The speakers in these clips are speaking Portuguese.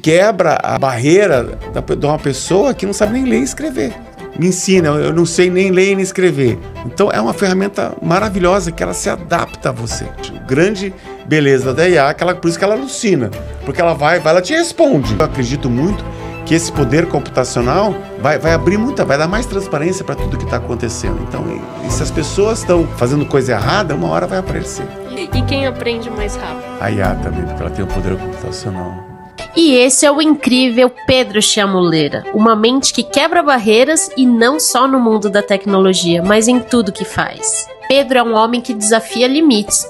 quebra a barreira de uma pessoa que não sabe nem ler e escrever. Me ensina, eu não sei nem ler nem escrever. Então é uma ferramenta maravilhosa que ela se adapta a você. A grande beleza da IA é por isso que ela alucina, porque ela ela te responde. Eu acredito muito que esse poder computacional vai abrir vai dar mais transparência para tudo que está acontecendo. Então, e se as pessoas estão fazendo coisa errada, uma hora vai aparecer. E quem aprende mais rápido? A IA também, porque ela tem o poder computacional. E esse é o incrível Pedro Chiamuleira, uma mente que quebra barreiras e não só no mundo da tecnologia, mas em tudo que faz. Pedro é um homem que desafia limites.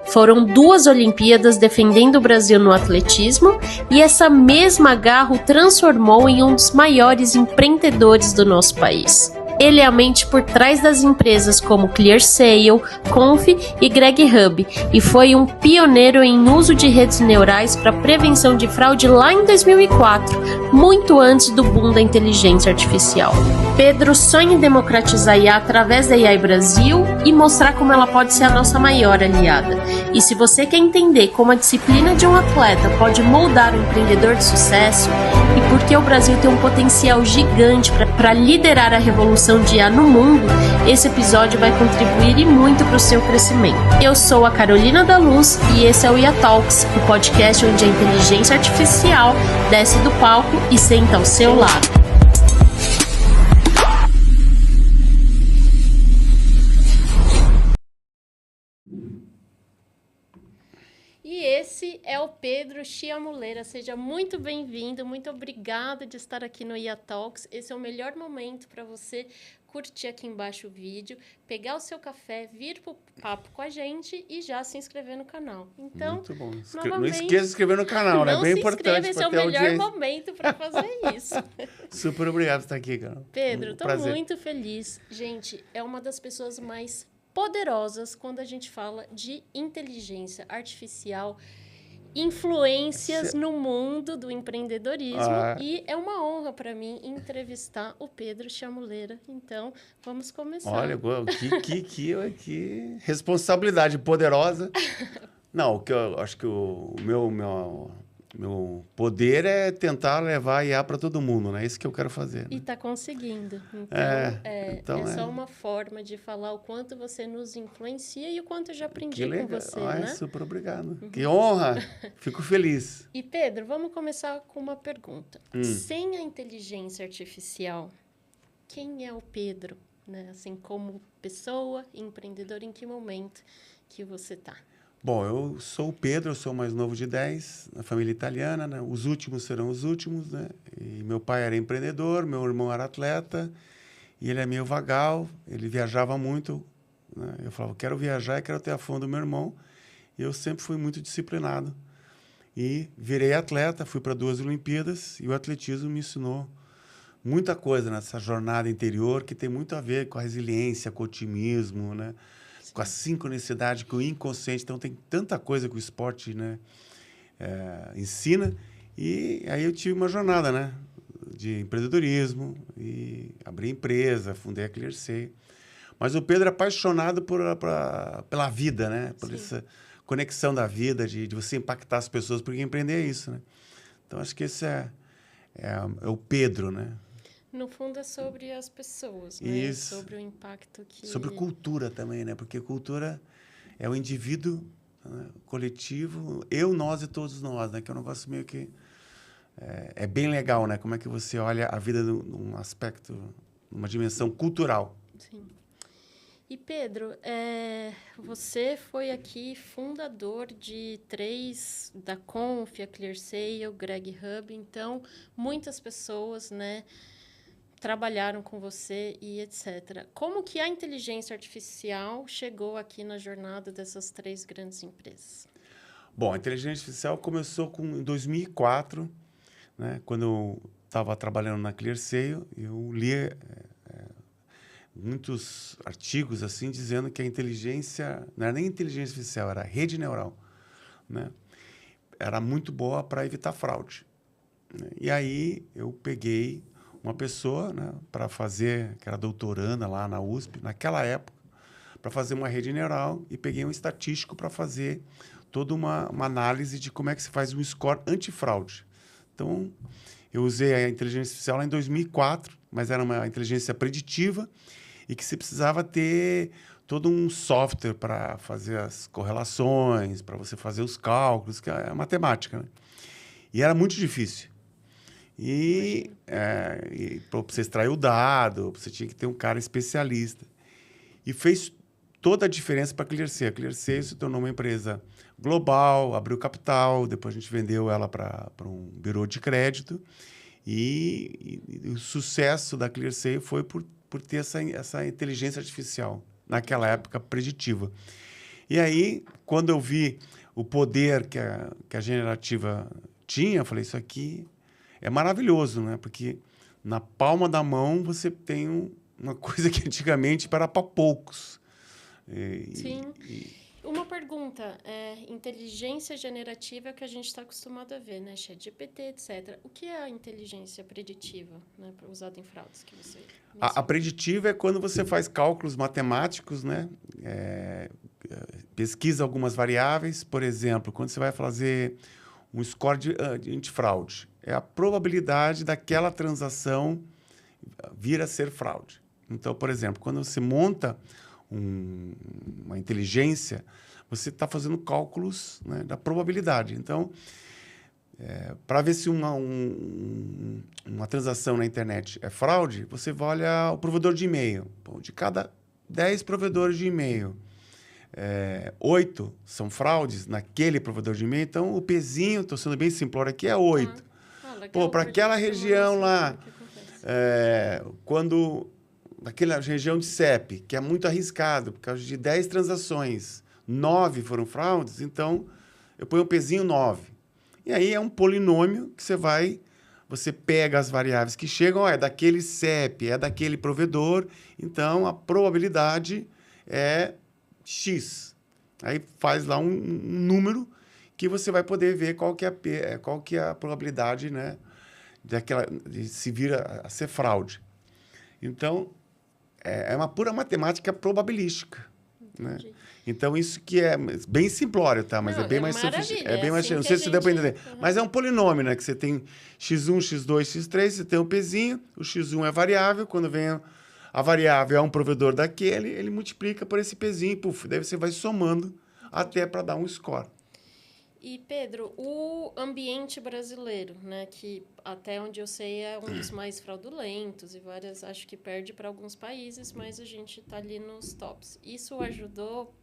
Foram 2 Olimpíadas defendendo o Brasil no atletismo e essa mesma garra o transformou em um dos maiores empreendedores do nosso país. Ele é a mente por trás das empresas como ClearSale, Conf e Greg Hub e foi um pioneiro em uso de redes neurais para prevenção de fraude lá em 2004, muito antes do boom da inteligência artificial. Pedro sonha em democratizar a IA através da AI Brasil e mostrar como ela pode ser a nossa maior aliada. E se você quer entender como a disciplina de um atleta pode moldar um empreendedor de sucesso e por que o Brasil tem um potencial gigante para liderar a revolução de IA no mundo, esse episódio vai contribuir e muito para o seu crescimento. Eu sou a Carolina da Luz e esse é o IA Talks, o podcast onde a inteligência artificial desce do palco e senta ao seu lado. E esse é o Pedro Chiamuleira. Seja muito bem-vindo, muito obrigada de estar aqui no IA Talks. Esse é o melhor momento para você curtir aqui embaixo o vídeo, pegar o seu café, vir pro papo com a gente e já se inscrever no canal. Então, muito bom. Novamente, não esqueça de se inscrever no canal, né? Não Bem se importante. Esse é o melhor momento para fazer isso. Super obrigado por estar aqui, cara. Pedro, estou muito feliz. Gente, é uma das pessoas mais poderosas quando a gente fala de inteligência artificial, influências no mundo do empreendedorismo e é uma honra para mim entrevistar o Pedro Chiamuleira. Então, vamos começar. Olha, que responsabilidade poderosa. Não, o que eu acho que o meu poder é tentar levar a IA para todo mundo, né? É isso que eu quero fazer. Né? E está conseguindo. Então, é só uma forma de falar o quanto você nos influencia e o quanto eu já aprendi com você, né? Super obrigado. Que honra. Fico feliz. E, Pedro, vamos começar com uma pergunta. Sem a inteligência artificial, quem é o Pedro? Né? Assim, como pessoa, empreendedor, em que momento que você está? Bom, eu sou o Pedro, eu sou o mais novo de 10, na família italiana, né? Os últimos serão os últimos, né? E meu pai era empreendedor, meu irmão era atleta, e ele é meio vagal, ele viajava muito, né? Eu falava, quero viajar e quero ter a fama do meu irmão, e eu sempre fui muito disciplinado. E virei atleta, fui para 2 Olimpíadas, e o atletismo me ensinou muita coisa nessa jornada interior, que tem muito a ver com a resiliência, com o otimismo, né? Com a sincronicidade, com o inconsciente. Então, tem tanta coisa que o esporte, né, ensina. E aí eu tive uma jornada, né, de empreendedorismo, e abri empresa, fundei a ClearSale. Mas o Pedro é apaixonado pela vida, né, por essa conexão da vida, de você impactar as pessoas, porque empreender é isso. Né? Então, acho que esse é o Pedro, né? No fundo, é sobre as pessoas, né? Isso. Sobre o impacto que... Sobre cultura também, né? Porque cultura é o indivíduo, né? Coletivo, eu, nós e todos nós, né? Que é um negócio meio que... É bem legal, né? Como é que você olha a vida num aspecto, numa dimensão cultural. Sim. E, Pedro, você foi aqui fundador de 3, da Conf, a ClearSale, o Greg Hub. Então, muitas pessoas, né, trabalharam com você e etc. Como que a inteligência artificial chegou aqui na jornada dessas 3 grandes empresas? Bom, a inteligência artificial começou em 2004, né, quando eu estava trabalhando na ClearSale, eu li muitos artigos assim dizendo que a inteligência, não era nem inteligência artificial, era rede neural, né, era muito boa para evitar fraude. Né? E aí eu peguei uma pessoa, né, para fazer, que era doutoranda lá na USP, naquela época, para fazer uma rede neural, e peguei um estatístico para fazer toda uma análise de como é que se faz um score antifraude. Então, eu usei a inteligência artificial lá em 2004, mas era uma inteligência preditiva e que você precisava ter todo um software para fazer as correlações, para você fazer os cálculos, que é matemática, né? E era muito difícil. E para você extrair o dado, você tinha que ter um cara especialista. E fez toda a diferença para a Clearseer. A Clearseer se tornou uma empresa global, abriu capital, depois a gente vendeu ela para um bureau de crédito. E o sucesso da Clearseer foi por ter essa inteligência artificial, naquela época preditiva. E aí, quando eu vi o poder que a generativa tinha, eu falei, isso aqui é maravilhoso, né? Porque na palma da mão você tem uma coisa que antigamente era para poucos. Sim. Uma pergunta, inteligência generativa é o que a gente está acostumado a ver, né? ChatGPT, etc. O que é a inteligência preditiva, né, usada em fraudes que você a preditiva é quando você faz cálculos matemáticos, né? Pesquisa algumas variáveis. Por exemplo, quando você vai fazer um score de antifraude, é a probabilidade daquela transação vir a ser fraude. Então, por exemplo, quando você monta uma inteligência, você está fazendo cálculos, né, da probabilidade. Então, para ver se uma transação na internet é fraude, você vai olhar o provedor de e-mail. Bom, de cada 10 provedores de e-mail, 8 são fraudes naquele provedor de e-mail. Então, o pezinho, estou sendo bem simplório aqui, é 8. Para aquela região lá, quando... naquela região de CEP, que é muito arriscado, por causa de 10 transações, 9 foram fraudes, então eu ponho o pezinho 9. E aí é um polinômio que você pega as variáveis que chegam, é daquele CEP, é daquele provedor, então a probabilidade é X. Aí faz lá um número que você vai poder ver qual que é a probabilidade, né, de se vir a ser fraude. Então, é uma pura matemática probabilística. Né? Então, isso que é bem simplório, tá? Mas é bem mais sofisticado. É bem mais, não sei se deu para entender. Mas é um polinômio, né? Que você tem x1, x2, x3, você tem um pezinho, o x1 é variável, quando vem a variável é um provedor daquele, ele multiplica por esse pezinho, puf, daí você vai somando até para dar um score. E, Pedro, o ambiente brasileiro, né, que até onde eu sei é um dos mais fraudulentos e acho que perde para alguns países, mas a gente está ali nos tops. Isso ajudou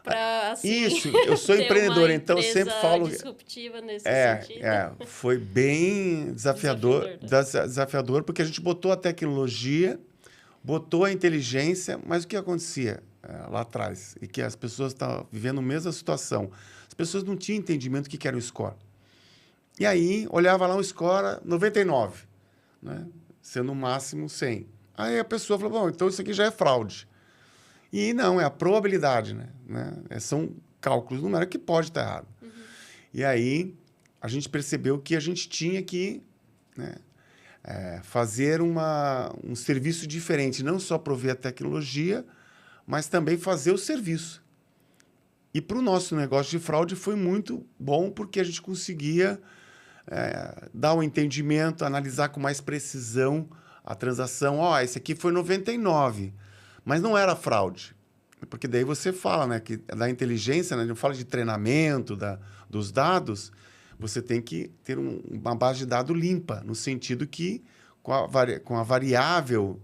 para, assim, isso, eu sou empreendedor, então eu sempre falo... disruptiva nesse sentido. Foi bem desafiador, porque a gente botou a tecnologia, botou a inteligência, mas o que acontecia lá atrás? E que as pessoas estavam vivendo a mesma situação. As pessoas não tinham entendimento do que era o score. E aí, olhava lá um score 99, né? Sendo o máximo 100. Aí a pessoa falou, bom, então isso aqui já é fraude. E não, é a probabilidade, né? São cálculos numéricos que pode estar errado. Uhum. E aí, a gente percebeu que a gente tinha que, né, fazer um serviço diferente, não só prover a tecnologia, mas também fazer o serviço. E para o nosso negócio de fraude foi muito bom, porque a gente conseguia dar um entendimento, analisar com mais precisão a transação. Esse aqui foi 99, mas não era fraude. Porque daí você fala, né, que da inteligência, né, a gente fala de treinamento dos dados, você tem que ter uma base de dados limpa, no sentido que com a variável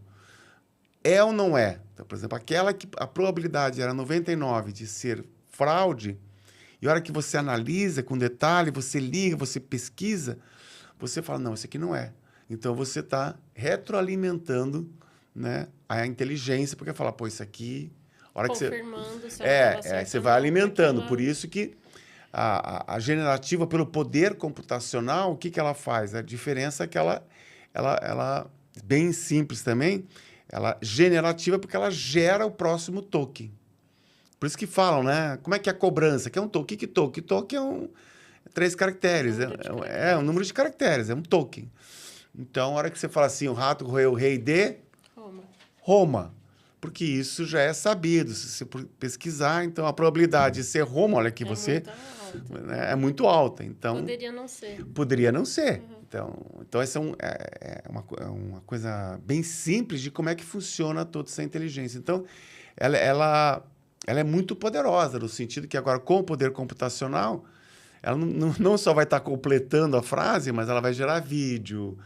é ou não é. Então, por exemplo, aquela que a probabilidade era 99 de ser fraude, e a hora que você analisa com detalhe, você liga, você pesquisa, você fala, não, isso aqui não é. Então, você está retroalimentando, né, a inteligência, porque fala, pô, isso aqui... A hora confirmando que você vai alimentando. Por isso que a generativa, pelo poder computacional, o que ela faz? A diferença é que ela bem simples também, ela generativa porque ela gera o próximo token. Por isso que falam, né? Como é que é a cobrança? Que é um token. O que é token? Token é 3 caracteres. É um número de caracteres, é um token. Então, a hora que você fala assim, o rato roeu o rei de... Roma. porque isso já é sabido. Se você pesquisar, então a probabilidade de ser homo, olha que você... Muito alta. É muito alta. Então, Poderia não ser. Poderia não ser. Então essa é uma coisa bem simples de como é que funciona toda essa inteligência. Então, ela é muito poderosa, no sentido que agora, com o poder computacional, ela não só vai estar completando a frase, mas ela vai gerar vídeo,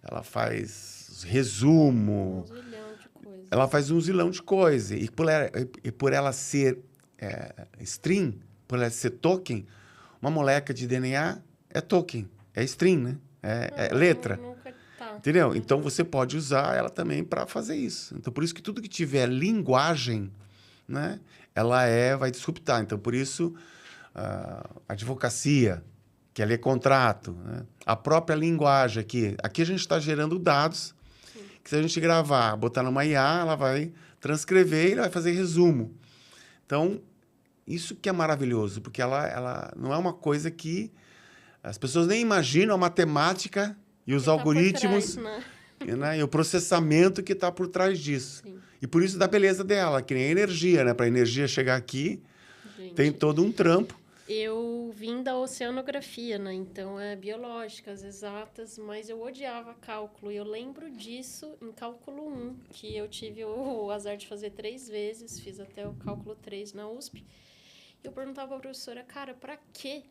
ela faz resumo. Um zilhão de coisas. Ela faz um zilhão de coisas. E por ela ser string, por ela ser token, uma molécula de DNA é token, é string, né? É letra. Nunca tá. Entendeu? Então, você pode usar ela também para fazer isso. Então, por isso que tudo que tiver linguagem, né, ela vai disruptar. Então, por isso, a advocacia, que ali é contrato, né? A própria linguagem aqui. Aqui a gente está gerando dados, que se a gente gravar, botar numa IA, ela vai transcrever e ela vai fazer resumo. Então, isso que é maravilhoso, porque ela não é uma coisa que as pessoas nem imaginam a matemática e os algoritmos, né, e o processamento que está por trás disso. Sim. E por isso da beleza dela, que nem a energia, né? Para a energia chegar aqui, tem todo um trampo. Eu vim da oceanografia, né? Então, é biológicas, exatas, mas eu odiava cálculo. E eu lembro disso em cálculo 1, que eu tive o azar de fazer 3 vezes, fiz até o cálculo 3 na USP. Eu perguntava para a professora, cara, para que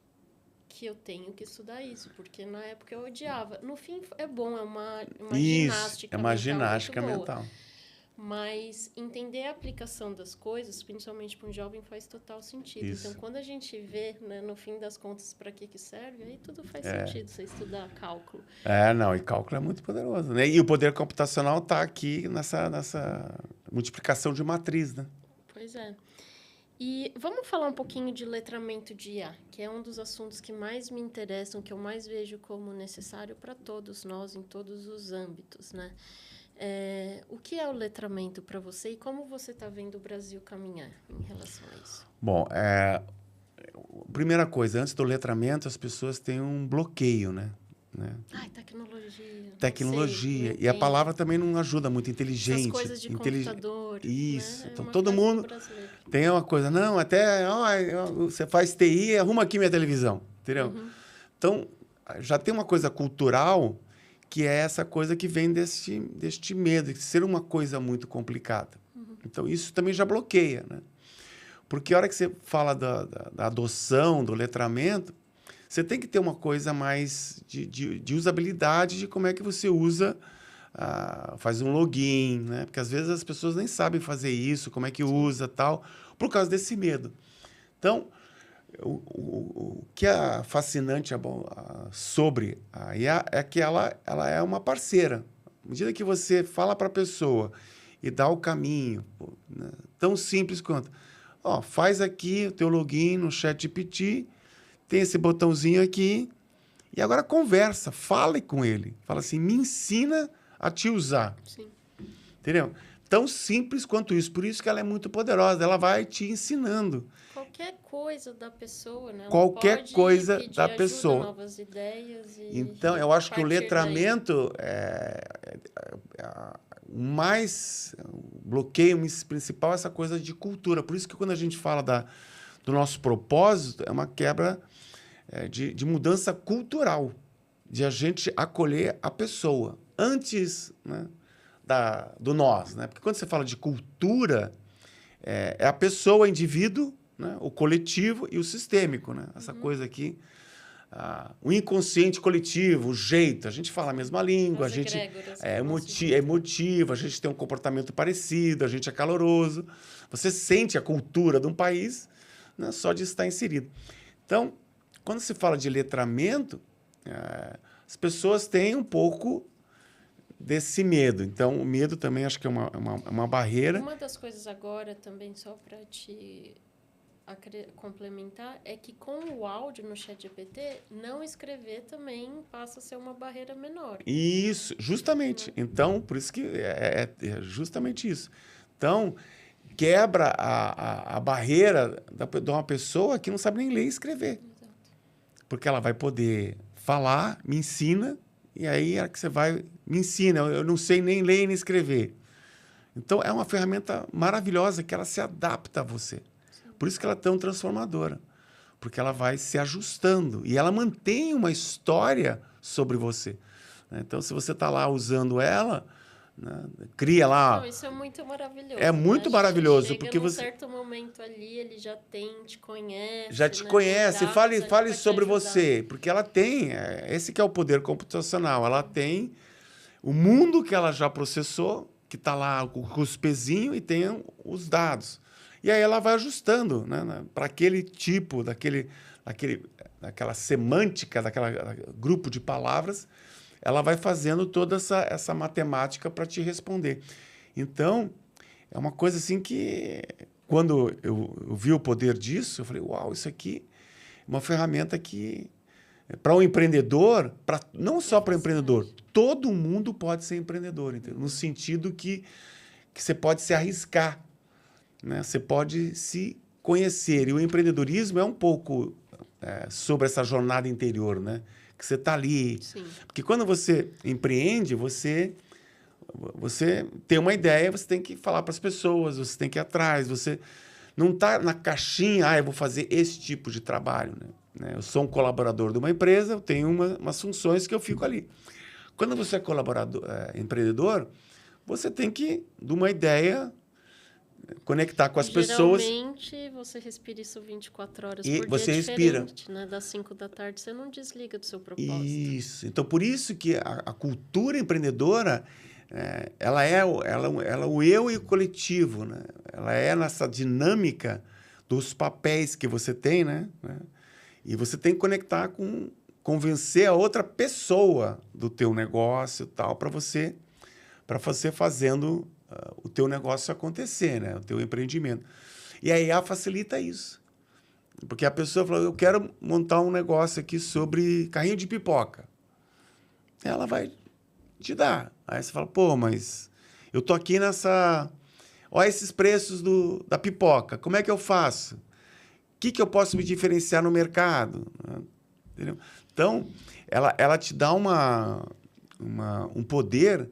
eu tenho que estudar isso? Porque na época eu odiava. No fim, é bom, é uma ginástica mental. É uma ginástica mental. Mas entender a aplicação das coisas, principalmente para um jovem, faz total sentido. Isso. Então, quando a gente vê, né, no fim das contas, para que serve, aí tudo faz sentido, você estudar cálculo. Não, e cálculo é muito poderoso, né? E o poder computacional está aqui nessa multiplicação de matriz, né? Pois é. E vamos falar um pouquinho de letramento de IA, que é um dos assuntos que mais me interessam, que eu mais vejo como necessário para todos nós, em todos os âmbitos, né? O que é o letramento para você e como você está vendo o Brasil caminhar em relação a isso? Bom, primeira coisa, antes do letramento, as pessoas têm um bloqueio, né? Ai, tecnologia. Tecnologia. E a palavra também não ajuda muito, inteligente. Essas coisas de computador. Isso. Né? Então, todo mundo tem uma coisa. Não, até você faz TI, arruma aqui minha televisão. Entendeu? Então, já tem uma coisa cultural que é essa coisa que vem deste medo, de ser uma coisa muito complicada. Então, isso também já bloqueia, né? Porque a hora que você fala da adoção, do letramento, você tem que ter uma coisa mais de usabilidade, de como é que você usa, faz um login, né? Porque às vezes as pessoas nem sabem fazer isso, como é que usa tal, por causa desse medo. Então, o que é fascinante sobre a IA é que ela é uma parceira. À medida que você fala para a pessoa e dá o caminho, né? Tão simples quanto, faz aqui o teu login no ChatGPT, tem esse botãozinho aqui, e agora conversa, fale com ele. Fala assim, me ensina a te usar. Sim. Entendeu? Tão simples quanto isso. Por isso que ela é muito poderosa. Ela vai te ensinando. Qualquer coisa da pessoa, né? Qualquer coisa da pessoa. Novas ideias então, eu acho que o letramento o bloqueio principal é essa coisa de cultura. Por isso que quando a gente fala do nosso propósito, é uma quebra de mudança cultural, de a gente acolher a pessoa antes, né, do nós. Né? Porque quando você fala de cultura, é a pessoa, o indivíduo, né, o coletivo e o sistêmico. Né? Essa coisa aqui, o inconsciente coletivo, o jeito, a gente fala a mesma língua, a gente é emotivo, a gente tem um comportamento parecido, a gente é caloroso. Você sente a cultura de um país, né, só de estar inserido. Então, quando se fala de letramento, as pessoas têm um pouco desse medo. Então, o medo também acho que é uma barreira. Uma das coisas agora também, só para te complementar, é que com o áudio no ChatGPT, não escrever também passa a ser uma barreira menor. Isso, justamente. Então, por isso que é justamente isso. Então, quebra a barreira de uma pessoa que não sabe nem ler e escrever. Exato. Porque ela vai poder falar, me ensina, e aí é que você vai... Me ensina, eu não sei nem ler nem escrever. Então, é uma ferramenta maravilhosa que ela se adapta a você. Por isso que ela é tão transformadora. Porque ela vai se ajustando e ela mantém uma história sobre você. Então, se você está lá usando ela, né, cria lá... Não, isso é muito maravilhoso. É muito maravilhoso. Chega porque num você certo momento ali, ele já te conhece. já te né? conhece, fale Pra te sobre ajudar. você. Porque ela tem, esse que é o poder computacional, ela tem o mundo que ela já processou, que está lá com os pezinhos e tem os dados. E aí ela vai ajustando, né, para aquele tipo, daquela semântica, daquele grupo de palavras, ela vai fazendo toda essa matemática para te responder. Então, é uma coisa assim que, quando eu vi o poder disso, eu falei, uau, isso aqui é uma ferramenta que, para um empreendedor, não só para o empreendedor, todo mundo pode ser empreendedor, entendeu? No sentido que você pode se arriscar, né? Você pode se conhecer. E o empreendedorismo é um pouco sobre essa jornada interior, né? Que você está ali. Sim. Porque quando você empreende, você tem uma ideia, você tem que falar para as pessoas, você tem que ir atrás, você não está na caixinha, eu vou fazer esse tipo de trabalho, né? Eu sou um colaborador de uma empresa, eu tenho umas funções que eu fico ali. Quando você é colaborador, empreendedor, você tem que, de uma ideia, conectar com as pessoas. Geralmente, você respira isso 24 horas E por você dia respira. né? Das 5 da tarde, você não desliga do seu propósito. Isso. Então, por isso que a cultura empreendedora, ela é o eu e o coletivo, né? Ela é nessa dinâmica dos papéis que você tem, né? E você tem que conectar convencer a outra pessoa do teu negócio, tal, para você fazendo o teu negócio acontecer, né? O teu empreendimento. E a IA facilita isso. Porque a pessoa falou, eu quero montar um negócio aqui sobre carrinho de pipoca. Ela vai te dar. Aí você fala, pô, mas eu tô aqui nessa... Olha esses preços da pipoca. Como é que eu faço? O que eu posso me diferenciar no mercado? Entendeu? Então, ela te dá um poder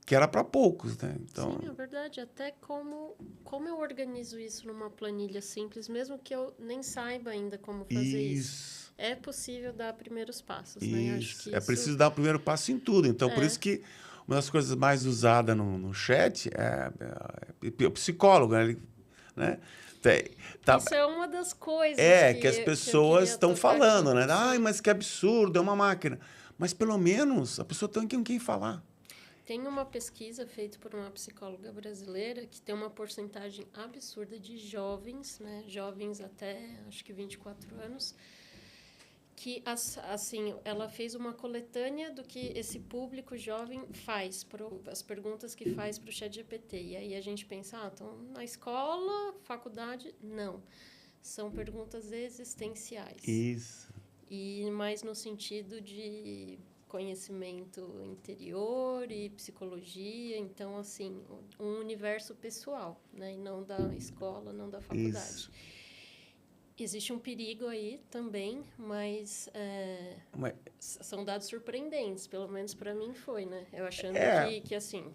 que era para poucos, né? Então, sim, é verdade. Até como eu organizo isso numa planilha simples, mesmo que eu nem saiba ainda como fazer isso. É possível dar primeiros passos, né? Acho que é preciso dar o primeiro passo em tudo. Então, por isso que uma das coisas mais usadas no chat é o psicólogo, né? Isso é uma das coisas que as pessoas estão falando, aqui. né? Ai, mas que absurdo, é uma máquina. Mas, pelo menos, a pessoa tem com quem falar. Tem uma pesquisa feita por uma psicóloga brasileira que tem uma porcentagem absurda de jovens, né? Jovens até, acho que 24 anos, que, assim, ela fez uma coletânea do que esse público jovem faz, as perguntas que faz para o ChatGPT. E aí a gente pensa, então, na escola, faculdade, não. São perguntas existenciais. Isso. E mais no sentido de conhecimento interior e psicologia, então, assim, um universo pessoal, né? E não da escola, não da faculdade. Isso. Existe um perigo aí também, mas são dados surpreendentes, pelo menos para mim foi, né? Eu achando que assim,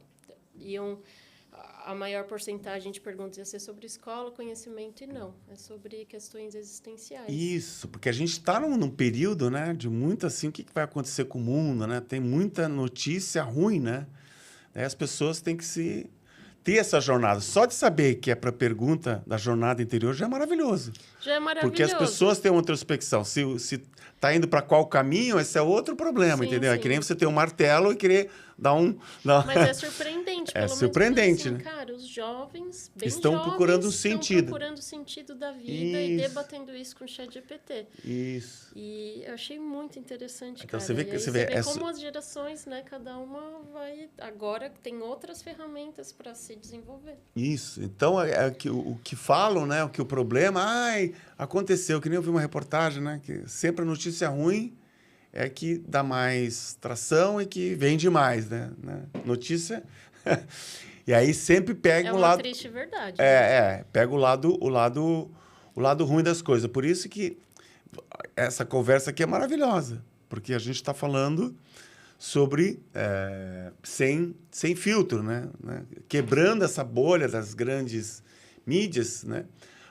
a maior porcentagem de perguntas ia ser sobre escola, conhecimento, e não. É sobre questões existenciais. Isso, porque a gente está num período, né, de muito assim, o que vai acontecer com o mundo, né? Tem muita notícia ruim, né? As pessoas têm que ter essa jornada. Só de saber que é para pergunta da jornada interior já é maravilhoso. Já é maravilhoso. Porque as pessoas têm uma introspecção. Se está indo para qual caminho, esse é outro problema, entendeu? Sim. É que nem você ter um martelo e querer dar um... Mas é surpreendente. É surpreendente, menos, assim, né? Cara, os jovens, estão procurando um sentido. Estão procurando o sentido da vida e debatendo isso com o ChatGPT. Isso. E eu achei muito interessante, então, cara. Você vê como as gerações, né? Cada uma vai... Agora tem outras ferramentas para se desenvolver. Isso. Então, o que falam, né? O problema... aconteceu, que nem eu vi uma reportagem, né? Que sempre a notícia ruim é que dá mais tração e que vende mais, né? Notícia... E aí sempre pega o lado... É uma triste verdade. Pega o lado ruim das coisas. Por isso que essa conversa aqui é maravilhosa. Porque a gente está falando sobre sem filtro, né? Quebrando essa bolha das grandes mídias, né?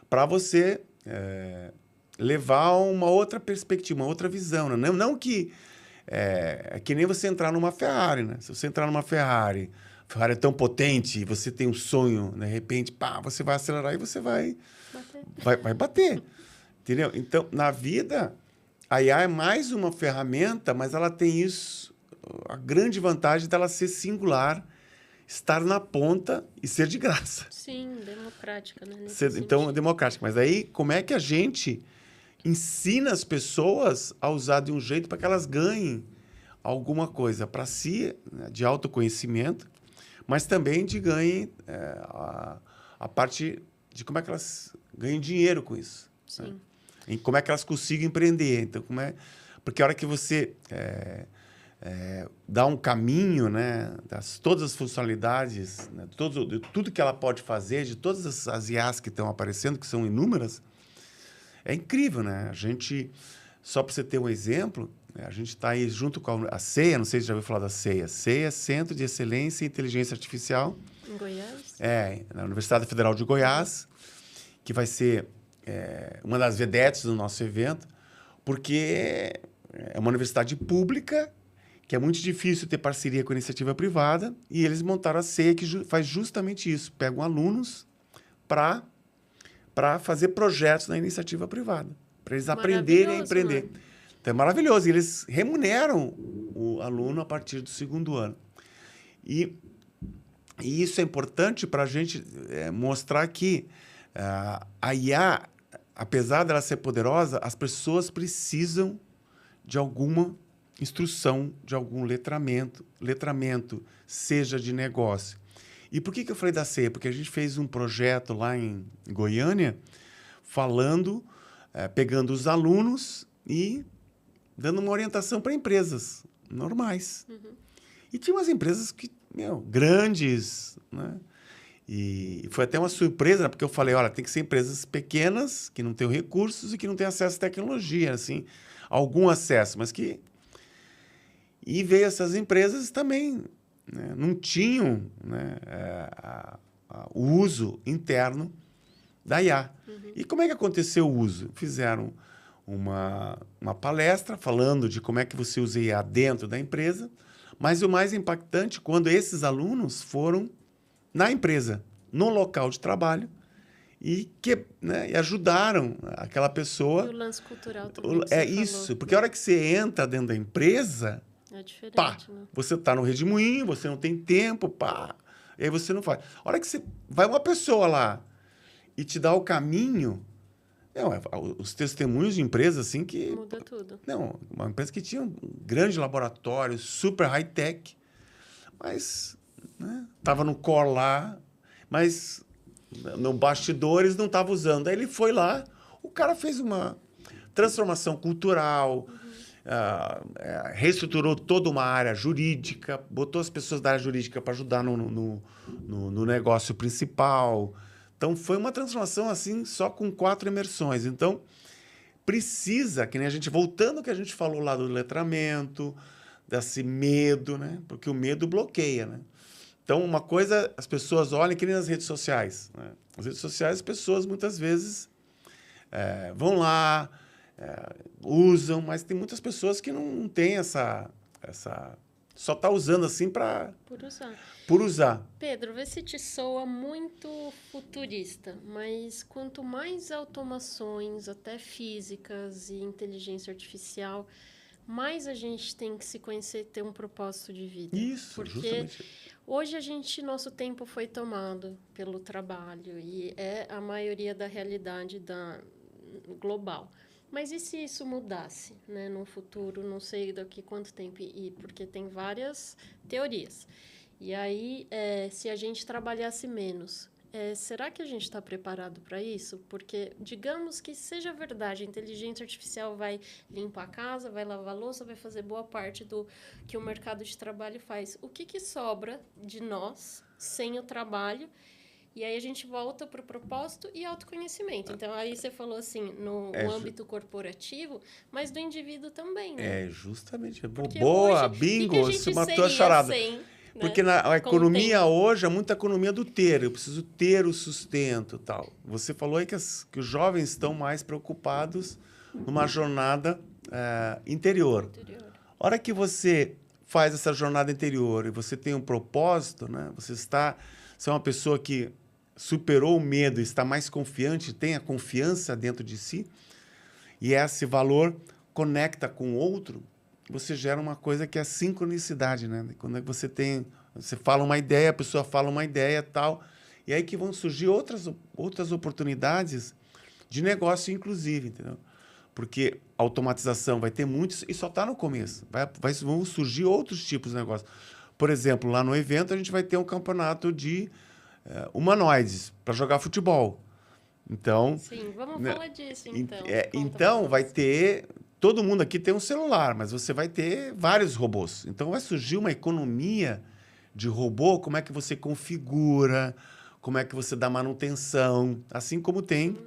Para você levar a uma outra perspectiva, uma outra visão. Né? Não que... É que nem você entrar numa Ferrari, né? Se você entrar numa Ferrari, a Ferrari é tão potente, você tem um sonho, de repente, pá, você vai acelerar e você vai bater. Entendeu? Então, na vida, a IA é mais uma ferramenta, mas ela tem isso, a grande vantagem dela ser singular, estar na ponta e ser de graça. Sim, democrática, né? Então, democrática. Mas aí, como é que a gente ensina as pessoas a usar de um jeito para que elas ganhem alguma coisa para si, né, de autoconhecimento, mas também de ganhem a parte de como é que elas ganham dinheiro com isso. Sim. Né? E como é que elas conseguem empreender. Então, porque a hora que você dá um caminho, né, todas as funcionalidades, né, de tudo que ela pode fazer, de todas as IAs que estão aparecendo, que são inúmeras, é incrível, né? A gente, só para você ter um exemplo, a gente está aí junto com a CEA, não sei se já ouviu falar da CEA. CEA é Centro de Excelência em Inteligência Artificial. Em Goiás? Na Universidade Federal de Goiás, que vai ser uma das vedetes do nosso evento, porque é uma universidade pública, que é muito difícil ter parceria com a iniciativa privada, e eles montaram a CEA, que faz justamente isso. Pegam alunos para fazer projetos na iniciativa privada, para eles aprenderem a empreender. Mano. Então, é maravilhoso. E eles remuneram o aluno a partir do segundo ano. E isso é importante para a gente mostrar que a IA, apesar dela ser poderosa, as pessoas precisam de alguma instrução, de algum letramento, seja de negócio. E por que eu falei da CEA? Porque a gente fez um projeto lá em Goiânia, falando, pegando os alunos e dando uma orientação para empresas normais. Uhum. E tinha umas empresas grandes, né? E foi até uma surpresa, né? Porque eu falei, olha, tem que ser empresas pequenas, que não têm recursos e que não têm acesso à tecnologia, assim, algum acesso, mas que... E veio essas empresas também... Né? Não tinham, né, o uso interno da IA. Uhum. E como é que aconteceu o uso? Fizeram uma palestra falando de como é que você usa IA dentro da empresa, mas o mais impactante, quando esses alunos foram na empresa, no local de trabalho, e ajudaram aquela pessoa... E o lance cultural também É isso, falou. Porque a hora que você entra dentro da empresa... É diferente, né? Você está no redemoinho, você não tem tempo, e aí você não faz. A hora que você vai uma pessoa lá e te dá o caminho... os testemunhos de empresas assim que... Muda tudo. Uma empresa que tinha um grande laboratório, super high-tech, mas estava no core lá, mas no bastidores não estava usando. Aí ele foi lá, o cara fez uma transformação cultural... reestruturou toda uma área jurídica, botou as pessoas da área jurídica para ajudar no negócio principal. Então, foi uma transformação assim, só com 4 imersões. Então, precisa, que nem a gente... Voltando ao que a gente falou lá do letramento, desse medo, né? Porque o medo bloqueia, né? Então, uma coisa, as pessoas olham, que nem nas redes sociais. Né? Nas redes sociais, as pessoas, muitas vezes, vão lá... usam, mas tem muitas pessoas que não têm essa só está usando assim para... Por usar. Pedro, vê se te soa muito futurista, mas quanto mais automações, até físicas e inteligência artificial, mais a gente tem que se conhecer, ter um propósito de vida. Isso, porque justamente. Hoje nosso tempo foi tomado pelo trabalho e é a maioria da realidade global. Mas e se isso mudasse, né, no futuro, não sei daqui quanto tempo, porque tem várias teorias. E aí, se a gente trabalhasse menos, será que a gente está preparado para isso? Porque, digamos que seja verdade, a inteligência artificial vai limpar a casa, vai lavar a louça, vai fazer boa parte do que o mercado de trabalho faz. O que sobra de nós sem o trabalho? E aí a gente volta para o propósito e autoconhecimento. Então, aí você falou assim, no âmbito corporativo, mas do indivíduo também, né? Justamente. Porque Boa, hoje, bingo, que a você gente matou a seria charada. sem, né? Porque a economia hoje é muita economia do ter. Eu preciso ter o sustento e tal. Você falou aí que os jovens estão mais preocupados numa jornada interior. A hora que você faz essa jornada interior e você tem um propósito, né? Você é uma pessoa que superou o medo, está mais confiante, tem a confiança dentro de si, e esse valor conecta com o outro, você gera uma coisa que é a sincronicidade, né? Quando você fala uma ideia, a pessoa fala uma ideia tal, e aí que vão surgir outras oportunidades de negócio, inclusive, entendeu? Porque a automatização vai ter muitos e só está no começo. Vão surgir outros tipos de negócio. Por exemplo, lá no evento a gente vai ter um campeonato de humanoides para jogar futebol. Então, sim, vamos falar disso, então. Então, vai ter... Todo mundo aqui tem um celular, mas você vai ter vários robôs. Então, vai surgir uma economia de robô, como é que você configura, como é que você dá manutenção, assim como tem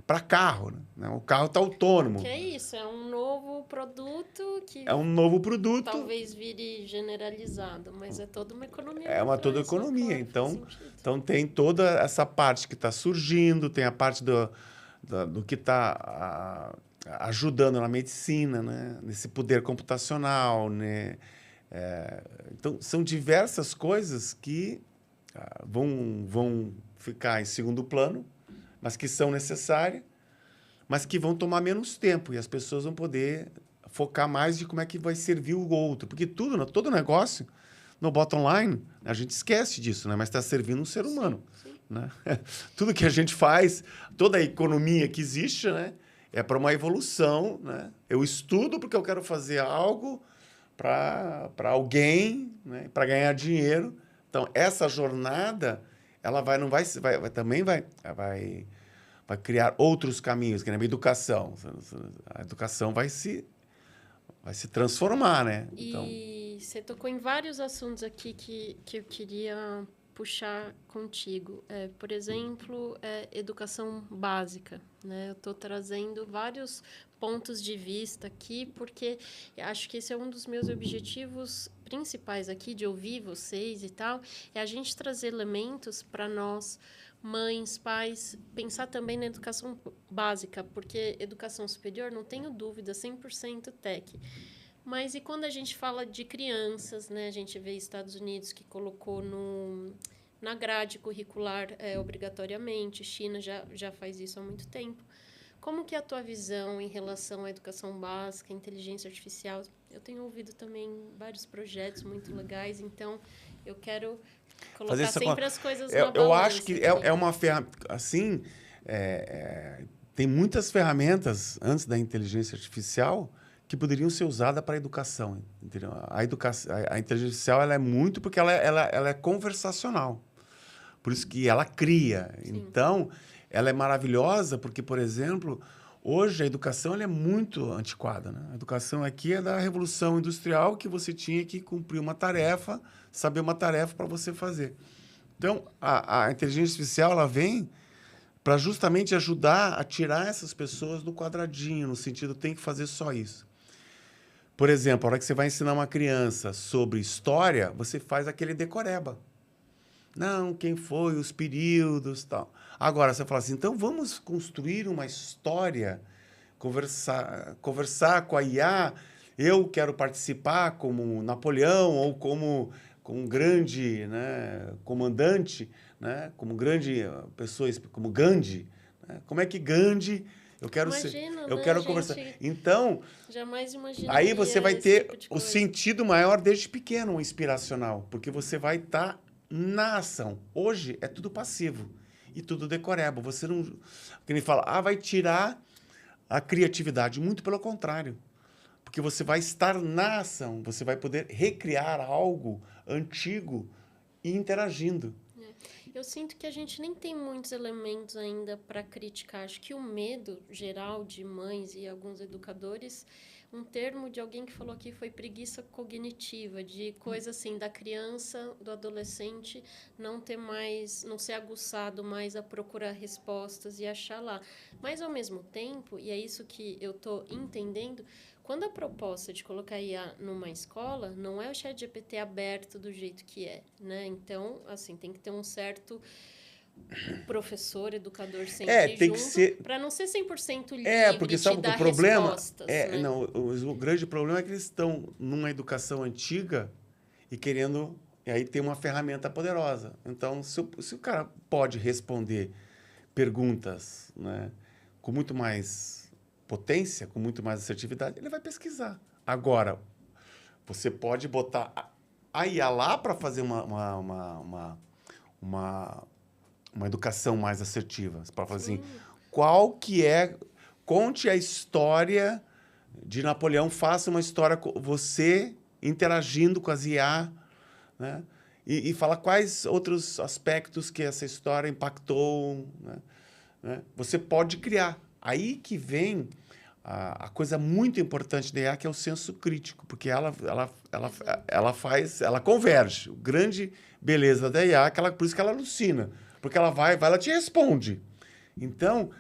para carro. Né? O carro está autônomo. Que é isso, é um novo produto que... É um novo produto. Talvez vire generalizado, mas é toda uma economia. Toda economia. Então, tem toda essa parte que está surgindo, tem a parte do que está ajudando na medicina, né? Nesse poder computacional. Né? Então, são diversas coisas que vão ficar em segundo plano, mas que são necessárias, mas que vão tomar menos tempo. E as pessoas vão poder focar mais de como é que vai servir o outro. Porque todo negócio, no bottom line, a gente esquece disso, né? Mas está servindo um ser humano. Sim. Né? Tudo que a gente faz, toda a economia que existe, né? É para uma evolução. Né? Eu estudo porque eu quero fazer algo para alguém, né? Para ganhar dinheiro. Então, essa jornada, ela também vai criar outros caminhos, que nem a educação. A educação vai se transformar, né? E você tocou em vários assuntos aqui que eu queria puxar contigo. Por exemplo, educação básica. Né? Eu estou trazendo vários pontos de vista aqui, porque acho que esse é um dos meus objetivos principais aqui, de ouvir vocês e tal, é a gente trazer elementos para nós, mães, pais, pensar também na educação básica, porque educação superior, não tenho dúvida, 100% tech. Mas e quando a gente fala de crianças, né? A gente vê Estados Unidos que colocou na grade curricular obrigatoriamente, China já faz isso há muito tempo. Como que é a tua visão em relação à educação básica, inteligência artificial? Eu tenho ouvido também vários projetos muito legais, então eu quero colocar sempre as coisas na balança. Eu acho que é uma ferramenta... Assim, tem muitas ferramentas antes da inteligência artificial que poderiam ser usadas para a educação. Entendeu? A inteligência artificial ela é muito porque ela é conversacional. Por isso que ela cria. Sim. Então, ela é maravilhosa porque, por exemplo, hoje a educação ela é muito antiquada. Né? A educação aqui é da Revolução Industrial, que você tinha que cumprir uma tarefa, saber uma tarefa para você fazer. Então, a inteligência artificial ela vem para justamente ajudar a tirar essas pessoas do quadradinho, no sentido tem que fazer só isso. Por exemplo, a hora que você vai ensinar uma criança sobre história, você faz aquele decoreba. Não, quem foi, os períodos, tal. Agora, você fala assim, então vamos construir uma história, conversar com a IA, eu quero participar como Napoleão ou como um grande, né, comandante, né, como grande pessoa, como Gandhi. Né? Como é que Gandhi... Eu quero conversar. Então, jamais aí você vai ter o sentido maior desde pequeno, o inspiracional, porque você vai estar na ação. Hoje é tudo passivo e tudo decoreba. Você não... Que nem fala, vai tirar a criatividade. Muito pelo contrário. Porque você vai estar na ação. Você vai poder recriar algo antigo e interagindo. Eu sinto que a gente nem tem muitos elementos ainda para criticar. Acho que o medo geral de mães e alguns educadores, Um termo de alguém que falou aqui foi preguiça cognitiva, de coisa assim, da criança, do adolescente não ter mais, não ser aguçado mais a procurar respostas e achar lá. Mas, ao mesmo tempo, e é isso que eu estou entendendo, quando a proposta de colocar IA numa escola, não é o ChatGPT aberto do jeito que é, né? Então, assim, tem que ter um certo professor, educador sempre tem junto, que ser... para não ser 100% livre porque e te sabe que dar o problema... respostas, né? Não, o grande problema é que eles estão numa educação antiga e querendo... E aí tem uma ferramenta poderosa. Então, se o cara pode responder perguntas, né, com muito mais potência, com muito mais assertividade, ele vai pesquisar. Agora, você pode botar a IA lá para fazer uma educação mais assertiva. Você pode falar assim, qual que é... Conte a história de Napoleão, faça uma história com você interagindo com as IA, né? E fala quais outros aspectos que essa história impactou, né? Você pode criar. Aí que vem a coisa muito importante da IA, que é o senso crítico, porque ela converge. A grande beleza da IA é que por isso que ela alucina, porque ela vai, ela te responde. Então...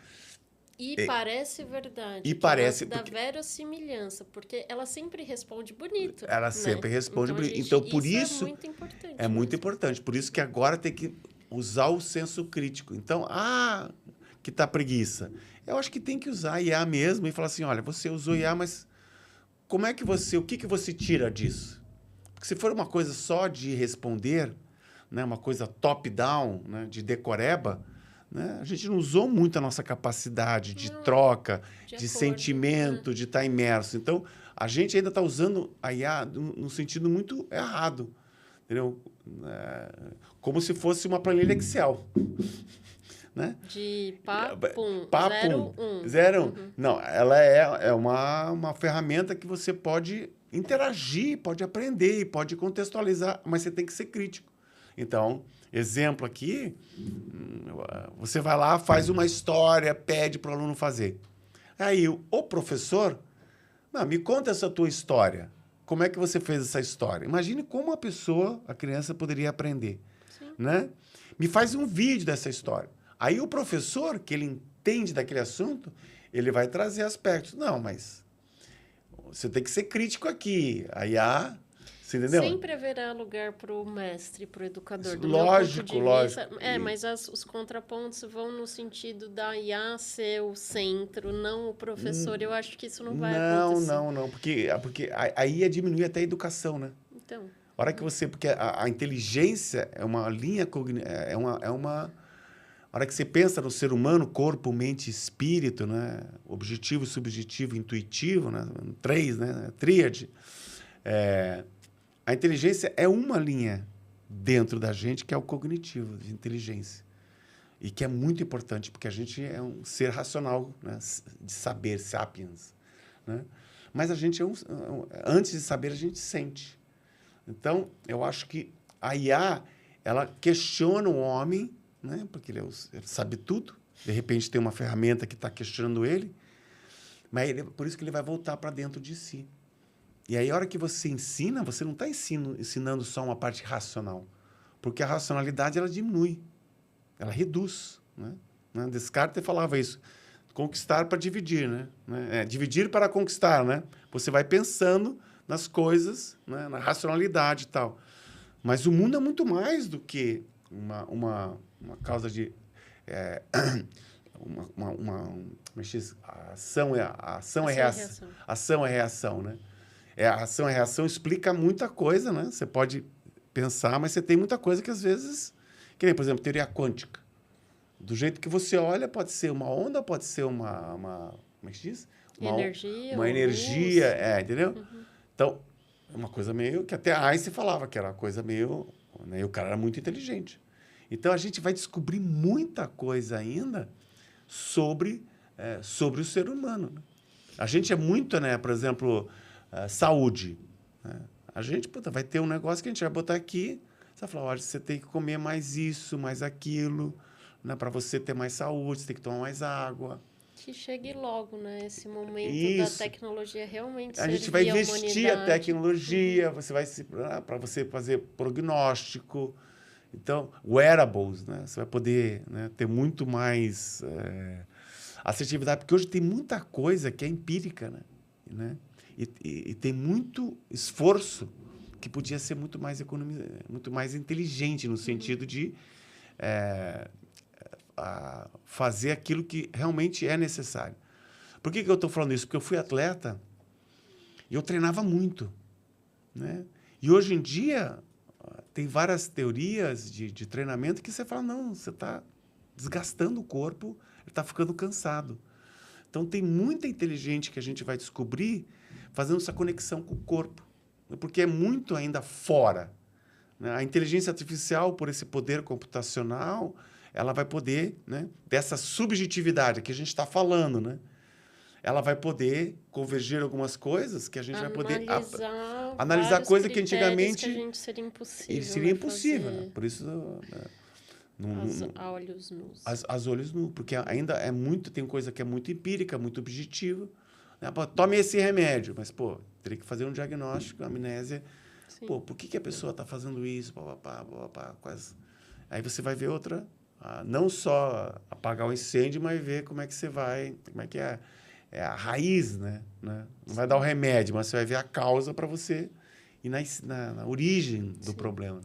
E parece verdade. E parece... Da verossimilhança, porque ela sempre responde bonito. Ela né? sempre responde então, bonito. Então, por isso... é muito importante. É muito importante. Por isso que agora tem que usar o senso crítico. Então, que tá preguiça. Eu acho que tem que usar IA mesmo e falar assim, olha, você usou IA, mas como é que o que você tira disso? Porque se for uma coisa só de responder, né, uma coisa top-down, né, de decoreba, né, a gente não usou muito a nossa capacidade de troca, de sentimento, de estar imerso. Então, a gente ainda está usando a IA num sentido muito errado. Entendeu? Como se fosse uma planilha Excel. Né? De papum, 0, 1. 0, 1. Não, ela é uma ferramenta que você pode interagir, pode aprender, pode contextualizar, mas você tem que ser crítico. Então, exemplo aqui, você vai lá, faz uma história, pede para o aluno fazer. Aí o professor, me conta essa tua história. Como é que você fez essa história? Imagine como a criança poderia aprender. Né? Me faz um vídeo dessa história. Aí o professor, que ele entende daquele assunto, ele vai trazer aspectos. Não, mas você tem que ser crítico aqui. Aí você entendeu? Sempre haverá lugar para o mestre, para o educador. Lógico. Mas os contrapontos vão no sentido da IA ser o centro, não o professor. Eu acho que isso não vai acontecer. Não. Porque aí ia diminuir até a educação, né? Então. Porque a inteligência é uma linha cognitiva, a hora que você pensa no ser humano, corpo, mente, espírito, né? Objetivo, subjetivo, intuitivo, né? 3, né? Tríade. A inteligência é uma linha dentro da gente, que é o cognitivo de inteligência. E que é muito importante, porque a gente é um ser racional, né? De saber, sapiens. Né? Mas a gente antes de saber, a gente sente. Então, eu acho que a IA, ela questiona o homem, né? Porque ele sabe tudo. De repente, tem uma ferramenta que está questionando ele. Mas por isso que ele vai voltar para dentro de si. E aí, a hora que você ensina, você não está ensinando só uma parte racional. Porque a racionalidade, ela diminui. Ela reduz. Né? Descartes falava isso. Conquistar para dividir. Né? Dividir para conquistar. Né? Você vai pensando nas coisas, né? Na racionalidade e tal. Mas o mundo é muito mais do que uma causa de... ação é reação. Ação é reação, né? A ação e reação explica muita coisa, né? Você pode pensar, mas você tem muita coisa que, às vezes... Que nem, por exemplo, teoria quântica. Do jeito que você olha, pode ser uma onda, pode ser como é que diz? Uma energia, entendeu? Uhum. Então, é uma coisa meio... Que até Einstein falava que era uma coisa meio... Né? E o cara era muito inteligente. Então, a gente vai descobrir muita coisa ainda sobre o ser humano. Né? A gente é muito, né? Por exemplo, saúde. Né? A gente vai ter um negócio que a gente vai botar aqui. Você vai falar, olha, você tem que comer mais isso, mais aquilo, né? Para você ter mais saúde, você tem que tomar mais água. Que chegue logo, né? Esse momento Isso. da tecnologia realmente A gente servir vai à investir a humanidade. tecnologia, para você fazer prognóstico. Então, wearables, né? Você vai poder, né, ter muito mais assertividade, porque hoje tem muita coisa que é empírica, né? E tem muito esforço que podia ser muito mais muito mais inteligente no sentido de fazer aquilo que realmente é necessário. Por que eu estou falando isso? Porque eu fui atleta e eu treinava muito, né? E hoje em dia tem várias teorias de treinamento que você fala, não, você está desgastando o corpo, ele está ficando cansado. Então, tem muita inteligente que a gente vai descobrir fazendo essa conexão com o corpo, porque é muito ainda fora, né? A inteligência artificial, por esse poder computacional, ela vai poder, né, dessa subjetividade que a gente está falando, né? Ela vai poder convergir algumas coisas que a gente vai poder analisar coisas que antigamente que a gente seria impossível, seria impossível. Né? Por isso, a olhos nus. As olhos nus, porque ainda tem coisa que é muito empírica, muito objetiva. Né? Pô, tome esse remédio, mas pô, teria que fazer um diagnóstico, amnésia. Sim. Pô, por que a pessoa está fazendo isso? Quase. Aí você vai ver outra, não só apagar o incêndio, mas ver como é que você vai, como é que é a raiz, né? Não vai dar o remédio, mas você vai ver a causa para você ir na origem do problema.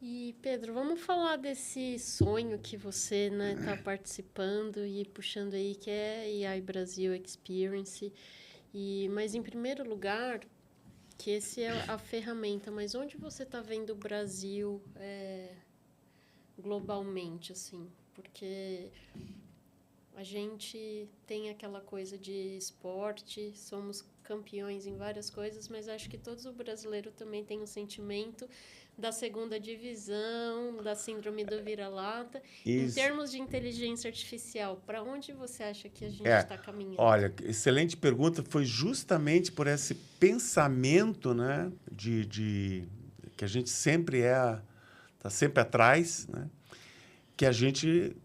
E, Pedro, vamos falar desse sonho que você está participando e puxando aí, que é AI Brasil Experience. Mas, em primeiro lugar, que esse é a ferramenta, mas onde você está vendo o Brasil globalmente, assim? Porque a gente tem aquela coisa de esporte, somos campeões em várias coisas, mas acho que todos os brasileiros também têm um sentimento da segunda divisão, da síndrome do vira-lata. Em termos de inteligência artificial, para onde você acha que a gente está caminhando? Olha, excelente pergunta. Foi justamente por esse pensamento, né, que a gente sempre está sempre atrás, né, que a gente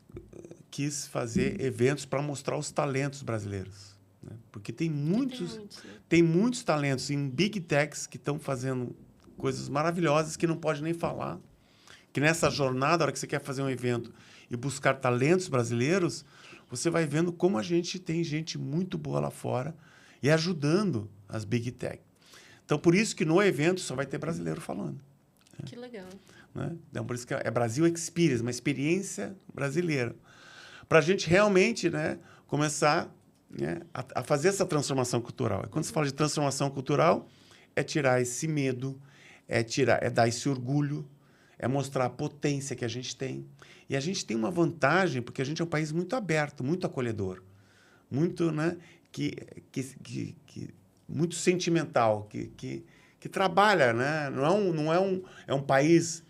quis fazer eventos para mostrar os talentos brasileiros. Né? Porque tem muitos talentos em big techs que estão fazendo coisas maravilhosas que não pode nem falar. Que nessa jornada, a hora que você quer fazer um evento e buscar talentos brasileiros, você vai vendo como a gente tem gente muito boa lá fora e ajudando as big tech. Então, por isso que no evento só vai ter brasileiro falando. Que legal. Né? Então, por isso que é Brasil Experience, uma experiência brasileira. Para a gente realmente, né, começar, né, a fazer essa transformação cultural. E quando se fala de transformação cultural, é tirar esse medo, é dar esse orgulho, é mostrar a potência que a gente tem. E a gente tem uma vantagem, porque a gente é um país muito aberto, muito acolhedor, muito, né, muito sentimental, que trabalha, né? É um país,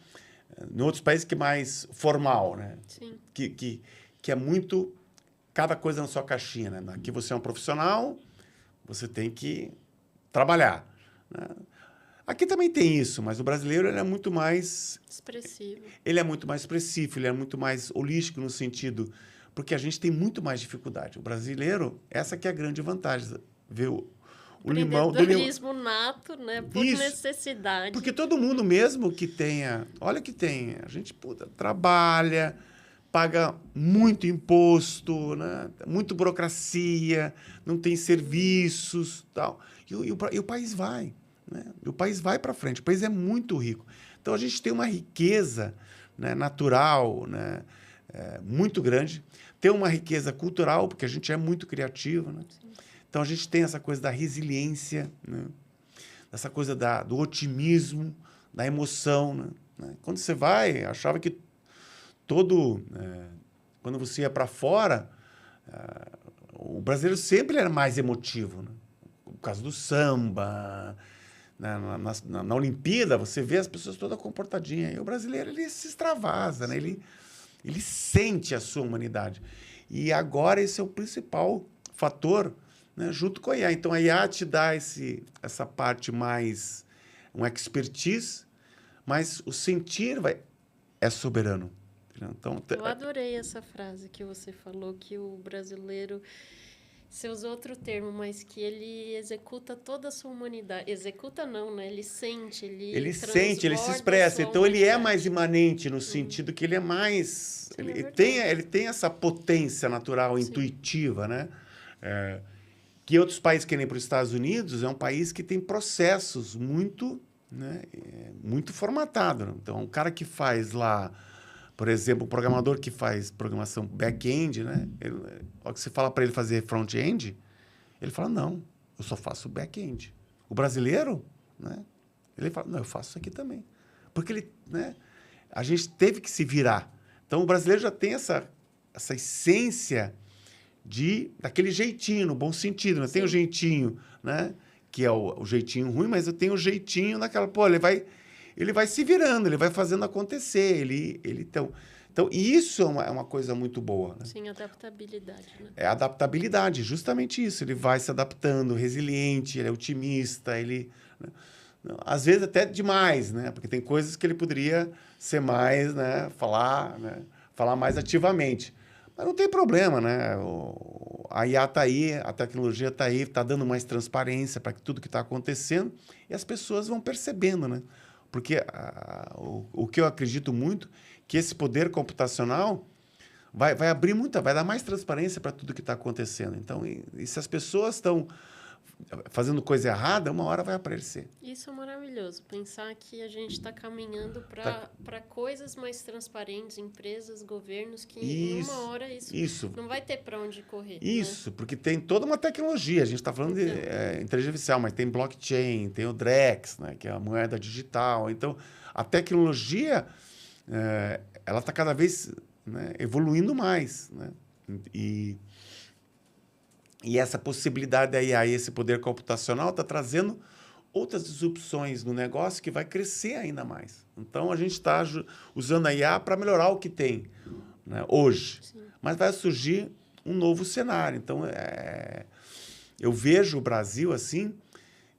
em outros países que é mais formal, né? Sim. Que é muito cada coisa na sua caixinha, né? Aqui você é um profissional, você tem que trabalhar, né? Aqui também tem isso, mas o brasileiro ele é muito mais expressivo. Ele é muito mais expressivo, ele é muito mais holístico no sentido, porque a gente tem muito mais dificuldade. O brasileiro, essa que é a grande vantagem, ver o limão do empreendedorismo nato, né, por necessidade. Porque todo mundo mesmo que tenha, olha que tem, a gente trabalha, paga muito imposto, né? Muito burocracia, não tem serviços, tal. E o país vai, né? O país vai para frente, o país é muito rico. Então, a gente tem uma riqueza, né, natural, né, muito grande. Tem uma riqueza cultural, porque a gente é muito criativo. Né? Então, a gente tem essa coisa da resiliência, né? Essa coisa do otimismo, da emoção. Né? Quando você vai, achava que quando você ia para fora, o brasileiro sempre era mais emotivo. Né? Por causa do samba. Na Olimpíada, você vê as pessoas todas comportadinhas. E o brasileiro, ele se extravasa, né? Ele sente a sua humanidade. E agora esse é o principal fator, né? Junto com a IA. Então, a IA te dá essa parte mais, um expertise, mas o sentir é soberano. Então, Eu adorei essa frase que você falou, que o brasileiro, você usou outro termo, mas que ele executa toda a sua humanidade. Executa não, né? Ele sente, ele sente, ele se transborda a expressa. sua Então, ele é mais humanidade. imanente no sentido que ele é mais... Sim, é ele tem essa potência natural, Sim. intuitiva, né? Que outros países, que nem para os Estados Unidos, é um país que tem processos muito, né, muito formatados. Então, um cara que faz lá, por exemplo, o programador que faz programação back-end, né? Ó, que você fala para ele fazer front-end, ele fala, não, eu só faço back-end. O brasileiro, né? Ele fala, não, eu faço isso aqui também. Porque ele, né? A gente teve que se virar. Então, o brasileiro já tem essa essência daquele jeitinho, no bom sentido. Não tem o jeitinho, né? Que é o jeitinho ruim, mas eu tenho o jeitinho daquela... Pô, ele vai se virando, ele vai fazendo acontecer. Então, isso é uma coisa muito boa. Né? Sim, adaptabilidade. Né? É adaptabilidade, justamente isso. Ele vai se adaptando, resiliente, ele é otimista, ele... Né? Às vezes até demais, né? Porque tem coisas que ele poderia ser mais, né? Falar mais ativamente. Mas não tem problema, né? A IA está aí, a tecnologia está aí, está dando mais transparência para tudo que está acontecendo e as pessoas vão percebendo, né? Porque o que eu acredito muito, que esse poder computacional vai abrir vai dar mais transparência para tudo que está acontecendo. Então, e se as pessoas estão fazendo coisa errada, uma hora vai aparecer. Isso é maravilhoso. Pensar que a gente está caminhando para coisas mais transparentes, empresas, governos, que em uma hora isso não vai ter para onde correr. Isso, né? Porque tem toda uma tecnologia. A gente está falando de inteligência artificial, mas tem blockchain, tem o Drex, né, que é a moeda digital. Então, a tecnologia ela está cada vez, né, evoluindo mais. Né? E essa possibilidade da IA, esse poder computacional, está trazendo outras disrupções no negócio que vai crescer ainda mais. Então, a gente está usando a IA para melhorar o que tem, né, hoje. Sim. Mas vai surgir um novo cenário. Então, eu vejo o Brasil assim,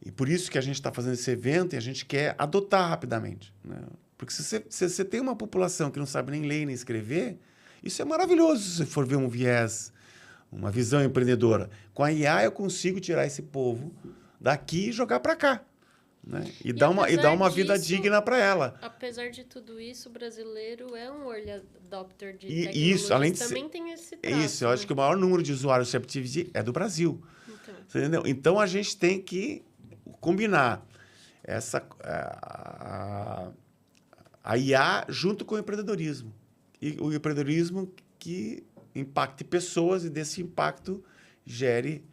e por isso que a gente está fazendo esse evento e a gente quer adotar rapidamente. Né? Porque se você tem uma população que não sabe nem ler nem escrever, isso é maravilhoso se você for ver um viés, uma visão empreendedora. Com a IA, eu consigo tirar esse povo daqui e jogar para cá. Né? E dar uma vida digna para ela. Apesar de tudo isso, o brasileiro é um early adopter de tecnologia. Isso, além de também tem esse traço. Isso, eu acho que o maior número de usuários de ChatGPT é do Brasil. Entendeu? Então, a gente tem que combinar a IA junto com o empreendedorismo. E o empreendedorismo que impacte pessoas e desse impacto gere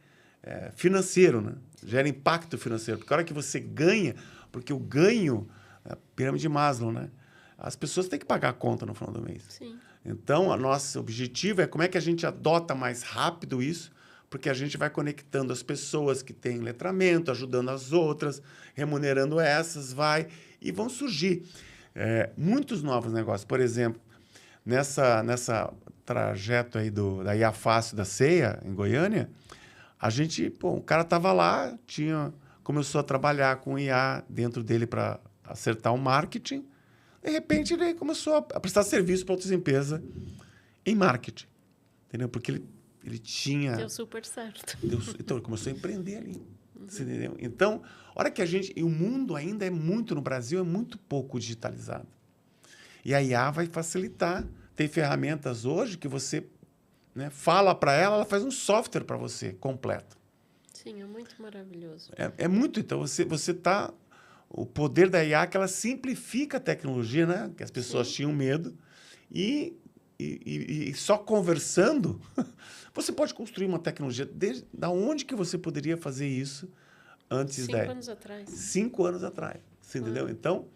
financeiro, né? Gera impacto financeiro. Porque a hora que você ganha, porque o ganho, a pirâmide de Maslow, né? As pessoas têm que pagar a conta no final do mês. Sim. Então, o nosso objetivo é como é que a gente adota mais rápido isso, porque a gente vai conectando as pessoas que têm letramento, ajudando as outras, remunerando essas, e vão surgir muitos novos negócios. Por exemplo, nessa trajeto aí da IA Fácil da Ceia, em Goiânia, o cara estava lá, começou a trabalhar com IA dentro dele para acertar o marketing. De repente, ele começou a prestar serviço para outras empresas em marketing. Entendeu? Porque ele tinha... Deu super certo. Então, ele começou a empreender ali. Você entendeu? Então, a hora que e o mundo ainda no Brasil, é muito pouco digitalizado. E a IA vai facilitar. Tem ferramentas hoje que você, né, fala para ela faz um software para você completo. Sim, é muito maravilhoso. É muito. Então, você está... O poder da IA é que ela simplifica a tecnologia, né? Que as pessoas tinham medo. E só conversando, você pode construir uma tecnologia. Da onde que você poderia fazer isso antes 5 anos atrás. 5 anos atrás. Você entendeu? Então,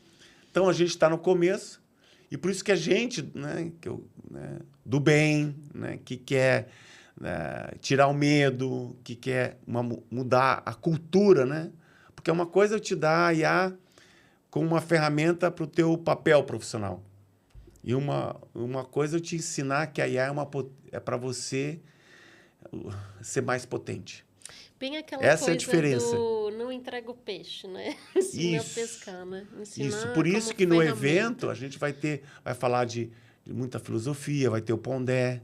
a gente está no começo. E por isso que a gente, né, do bem, né, que quer tirar o medo, que quer mudar a cultura, né? Porque uma coisa é eu te dar a IA como uma ferramenta para o teu papel profissional. E uma coisa é eu te ensinar que a IA é para você ser mais potente. Bem aquela Essa coisa é a diferença. do não entrega o peixe, né? Ensinar a pescar, né? Ensinar isso. Por isso que no evento a gente vai falar de muita filosofia, vai ter o Pondé,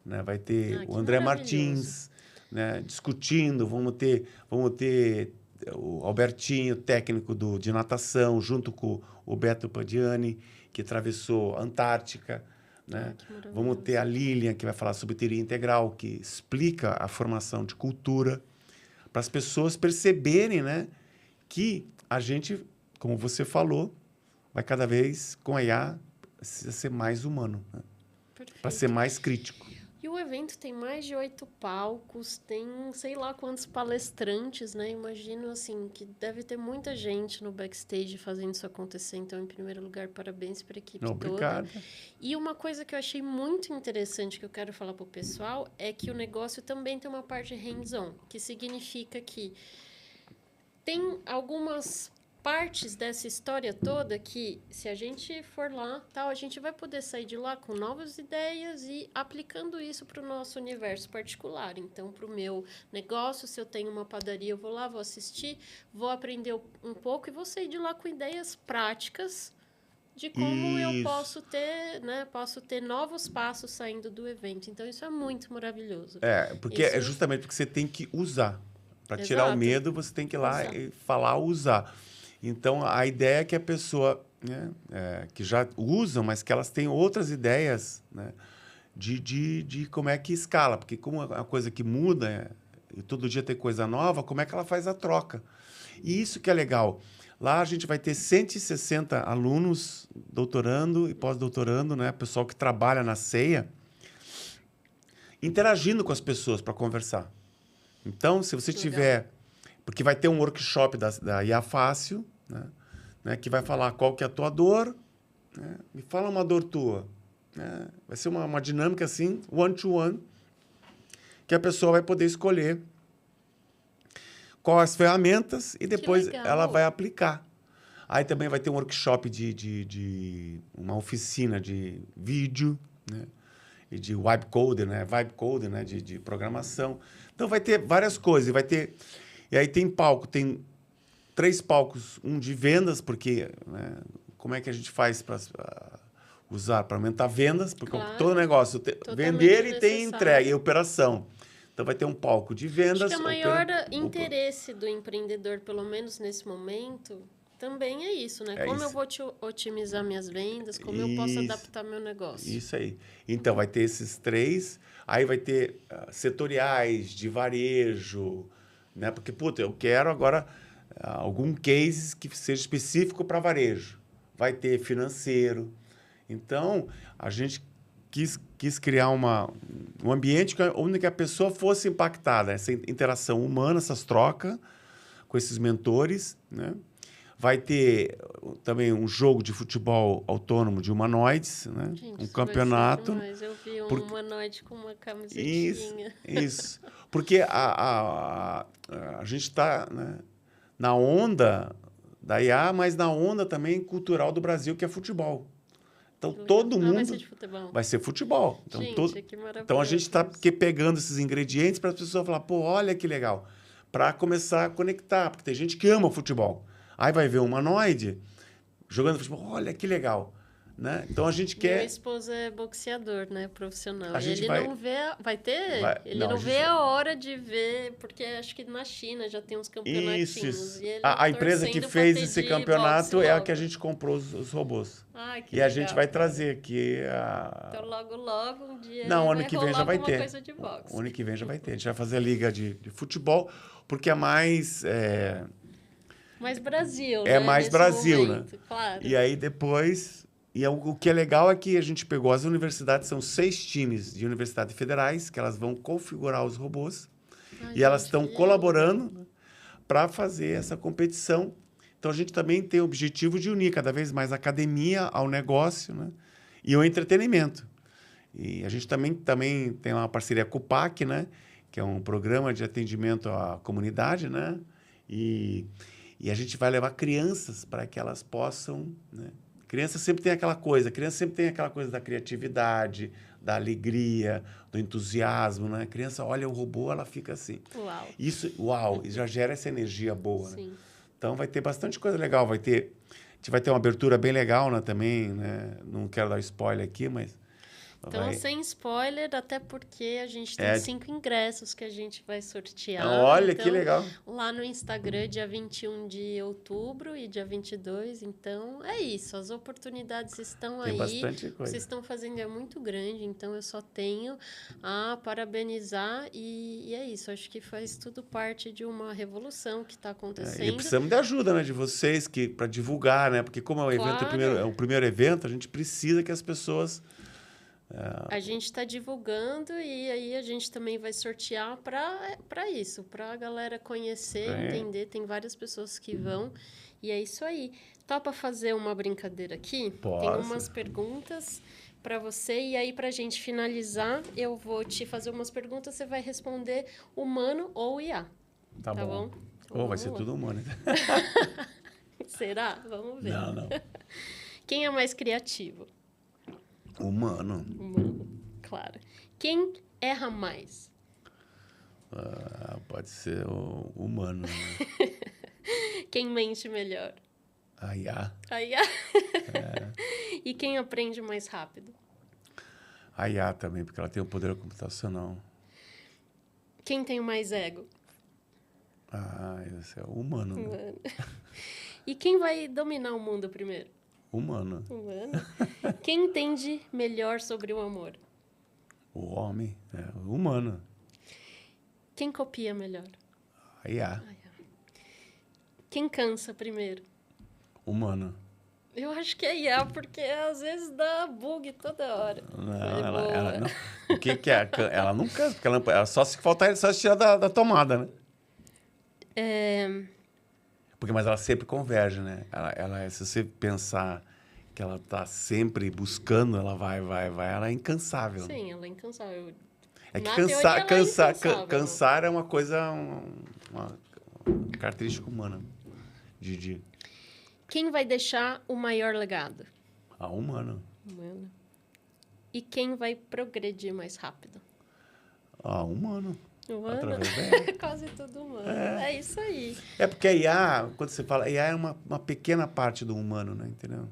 né? Vai ter o André Martins, né? Discutindo, vamos ter o Albertinho, técnico de natação, junto com o Beto Padiani, que atravessou a Antártica, né? Vamos ter a Lilian, que vai falar sobre teoria integral, que explica a formação de cultura, para as pessoas perceberem, né, que a gente, como você falou, vai cada vez, com a IA, ser mais humano, né? Para ser mais crítico. E o evento tem mais de 8 palcos, tem sei lá quantos palestrantes, né? Imagino, assim, que deve ter muita gente no backstage fazendo isso acontecer. Então, em primeiro lugar, parabéns para a equipe Obrigado. toda. E uma coisa que eu achei muito interessante que eu quero falar para o pessoal é que o negócio também tem uma parte hands-on, que significa que tem algumas partes dessa história toda que, se a gente for lá, tal, a gente vai poder sair de lá com novas ideias e aplicando isso para o nosso universo particular. Então, para o meu negócio, se eu tenho uma padaria, eu vou lá, vou assistir, vou aprender um pouco e vou sair de lá com ideias práticas de como eu posso ter, né, novos passos saindo do evento. Então, isso é muito maravilhoso. Porque é justamente porque você tem que usar. Para tirar o medo, você tem que ir lá e falar, usar. Então, a ideia é que a pessoa, né, que já usam, mas que elas têm outras ideias, né, de como é que escala. Porque como é uma coisa que muda, e todo dia tem coisa nova, como é que ela faz a troca? E isso que é legal. Lá a gente vai ter 160 alunos, doutorando e pós-doutorando, né, pessoal que trabalha na ceia, interagindo com as pessoas para conversar. Então, se você tiver... Porque vai ter um workshop da IA Fácil, né, que vai falar qual que é a tua dor, né, me fala uma dor tua. Né, vai ser uma dinâmica assim, one-to-one, que a pessoa vai poder escolher quais as ferramentas e depois ela vai aplicar. Aí também vai ter um workshop de uma oficina de vídeo, né, e de vibe coding, né, de programação. Então, vai ter várias coisas. E aí tem palco, tem 3 palcos, um de vendas, porque, né, como é que a gente faz para usar, para aumentar vendas? Porque todo negócio, vender e tem entrega e operação. Então, vai ter um palco de vendas. Acho que o maior interesse do empreendedor, pelo menos nesse momento, também é isso, né? Como eu vou otimizar minhas vendas, como eu posso adaptar meu negócio. Isso aí. Então, vai ter esses 3, aí vai ter setoriais de varejo, né? Porque, puta, eu quero agora algum case que seja específico para varejo. Vai ter financeiro. Então, a gente quis criar um ambiente onde a pessoa fosse impactada. Essa interação humana, essas trocas com esses mentores, né? Vai ter também um jogo de futebol autônomo de humanoides, né? Gente, um campeonato. Mas eu vi humanoide com uma camisetinha. Isso. Porque a gente está, né, na onda da IA, mas na onda também cultural do Brasil, que é futebol. Então, todo mundo... Vai ser de futebol. Vai ser futebol. Então, gente, que maravilha. Então, a gente está pegando esses ingredientes para as pessoas falar, pô, olha que legal. Para começar a conectar, porque tem gente que ama futebol. Aí vai ver um humanoide jogando futebol, olha que legal. Né? Então, a gente quer... Meu esposo é boxeador, né? Profissional. Ele não vê... Vai ter? Ele não vê a hora de ver, porque acho que na China já tem uns campeonatinhos. Isso. E ele a empresa que fez esse campeonato é a que a gente comprou os robôs. Que legal. A gente vai trazer aqui Então, logo, um dia não, ano que vem já vai ter. Coisa de boxe. O ano que vem já vai ter. A gente vai fazer a liga de futebol, porque é mais... Mais Brasil, né? É mais nesse Brasil, momento, né? Claro. E aí depois... E o que é legal é que a gente pegou as universidades, são 6 times de universidades federais, que elas vão configurar os robôs. E elas estão colaborando para fazer essa competição. Então, a gente também tem o objetivo de unir cada vez mais a academia ao negócio, né? E o entretenimento. E a gente também tem uma parceria com o PAC, né? Que é um programa de atendimento à comunidade, né? E a gente vai levar crianças para que elas possam... Né? Criança sempre tem aquela coisa da criatividade, da alegria, do entusiasmo, né? A criança olha o robô, ela fica assim. Uau. Isso já gera essa energia boa, Sim. né? Então, vai ter bastante coisa legal. Vai ter gente vai ter uma abertura bem legal, né, também, né? Não quero dar spoiler aqui, mas... Então, sem spoiler, até porque a gente tem 5 ingressos que a gente vai sortear. Olha, então, que legal. Lá no Instagram, dia 21 de outubro e dia 22. Então, é isso. As oportunidades estão aí. Tem bastante coisa. Vocês estão fazendo, é muito grande. Então, eu só tenho a parabenizar. E é isso. Acho que faz tudo parte de uma revolução que está acontecendo. E precisamos de ajuda, né, de vocês para divulgar, né? Porque como é o evento, é o primeiro evento, a gente precisa que as pessoas... A gente está divulgando e aí a gente também vai sortear para isso, para a galera conhecer, entender. Tem várias pessoas que vão e é isso aí. Topa fazer uma brincadeira aqui? Posso. Tem umas perguntas para você e aí para a gente finalizar, eu vou te fazer umas perguntas, você vai responder humano ou IA. Tá bom? Então, vai ser tudo humano. Será? Vamos ver. Não. Quem é mais criativo? Humano, claro. Quem erra mais? Pode ser o humano. Né? Quem mente melhor? A IA. A IA. E quem aprende mais rápido? A IA também, porque ela tem o poder computacional. Quem tem mais ego? Esse é o humano. Né? E quem vai dominar o mundo primeiro? Humano. Quem entende melhor sobre o amor? O homem, o humano. Quem copia melhor? A IA. Quem cansa primeiro? Humano. Eu acho que é IA, porque às vezes dá bug toda hora. Não, ela não. O que é? Ela não cansa, porque ela só se faltar, só se tirar da tomada, né? Mas ela sempre converge, né? Ela, se você pensar que ela está sempre buscando, ela vai, ela é incansável. Sim, ela é incansável. É que cansar é uma coisa, uma característica humana. Didi. Quem vai deixar o maior legado? Humano. E quem vai progredir mais rápido? Humano. Humano? Quase tudo humano. É isso aí. É porque a IA, quando você fala, a IA é uma pequena parte do humano, né? Entendeu?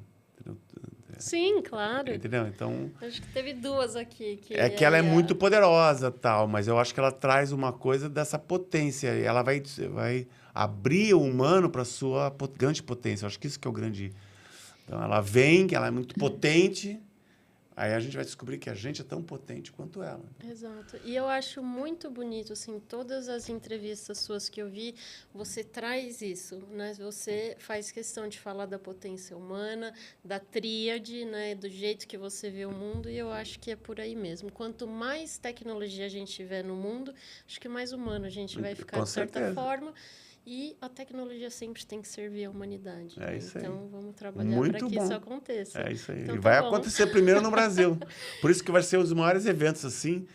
Sim, claro. Entendeu? Então... Acho que teve duas aqui. Que ela é muito poderosa, tal, mas eu acho que ela traz uma coisa dessa potência. Ela vai abrir o humano para a sua grande potência. Eu acho que isso que é o grande... Então, ela é muito potente... Aí a gente vai descobrir que a gente é tão potente quanto ela. Exato. E eu acho muito bonito, assim, todas as entrevistas suas que eu vi, você traz isso, né? Você faz questão de falar da potência humana, da tríade, né? Do jeito que você vê o mundo, e eu acho que é por aí mesmo. Quanto mais tecnologia a gente tiver no mundo, acho que mais humano a gente vai ficar, de certa forma. E a tecnologia sempre tem que servir à humanidade. É isso aí. Então, vamos trabalhar para que isso aconteça. É isso aí. Então, e vai acontecer primeiro no Brasil. Por isso que vai ser os maiores eventos, assim,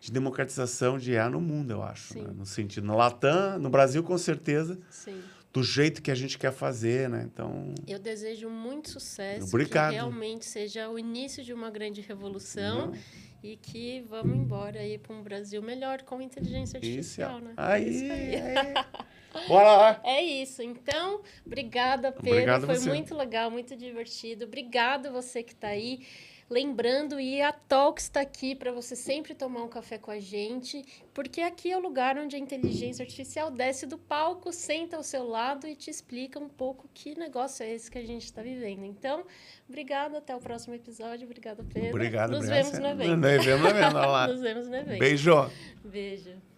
de democratização de IA no mundo, eu acho. Né? No sentido, no Latam, no Brasil, com certeza. Sim. Do jeito que a gente quer fazer, né? Então... Eu desejo muito sucesso. Obrigado. Que realmente seja o início de uma grande revolução. E que vamos embora aí para um Brasil melhor com inteligência artificial, né? Aí. Bora lá. É isso. Então, obrigada, Pedro. Obrigado Foi você. muito legal, muito divertido. Obrigado você que está aí. Lembrando, e a Talks está aqui para você sempre tomar um café com a gente, porque aqui é o lugar onde a inteligência artificial desce do palco, senta ao seu lado e te explica um pouco que negócio é esse que a gente está vivendo. Então, obrigado, até o próximo episódio. Obrigada, Pedro. Obrigado. Nos vemos no evento. Nos vemos no evento. Nos vemos no evento. Beijo. Beijo.